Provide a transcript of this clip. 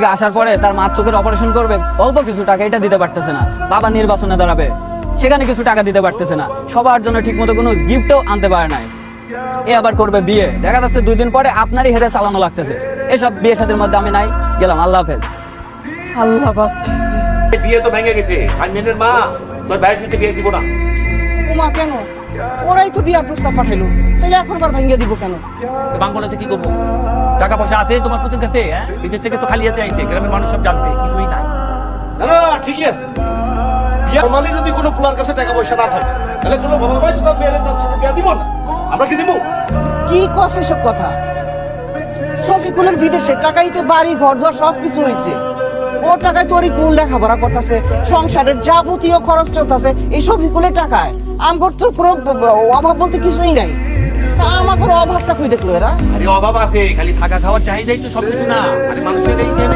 আসার পরে তার মা চোখের অপারেশন করবে, অল্প কিছু টাকা এটা দিতে পারতেছে না। বাবা নির্বাচনে দাঁড়াবে, সেখানে কিছু টাকা দিতে পারতেছে না। সবার জন্য ঠিক মতো কোনো গিফটও আনতে পারে নাই। এ আবার করবে বিয়ে, দেখা যাচ্ছে 2 দিন পরে আপনারই হেরে চালানো লাগতেছে। এসব বিয়ে শাদীর মধ্যে আমি নাই, গেলাম, আল্লাহ হাফেজ। আল্লাহ বাঁচাইছে। বিয়ে তো ভেঙে গেছে, ফাইনালের মা তোর ভাইয়ের সাথে বিয়ে দিব না। ওমা কেন? ওরাই তো বিয়ার প্রস্তাব পাঠাইলো, তাহলে এখন আবার ভাঙিয়ে দিব কেন? বাংলাতে কি করবো? টাকা পয়সা আছে তোমার পুতুর কাছে? বিদেশ থেকে তো খালি হাতে আইছে, গ্রামের মানুষ সব জানছে, কিছুই নাই। না না ঠিকই আছে। বিয়ে নরমালি যদি কোনো পোলার কাছে টাকা পয়সা না থাকে, তাহলে কোনো বাবা ভাই তো তার মেয়ের তার সাথে বিয়ে দিব না। আমরা কি দিব? কি কস এসব কথা? শফিকুলের বিদেশে টাকাই তো বাড়ি ঘর দর সবকিছু হয়েছে। ও টাকায় তোর কোন লেখাপড়া করতেছে, সংসারের যাবতীয় খরচ চলতেছে এই শফিকুলের টাকায়। আমার তো কোনো অভাব বলতে কিছুই নাই। তা আমার অভাবটা কই দেখলো এরা? আরে অভাব আছে, খালি থাকা খাওয়ার চাহিদাই তো সবকিছু না। আরে মানুষের এই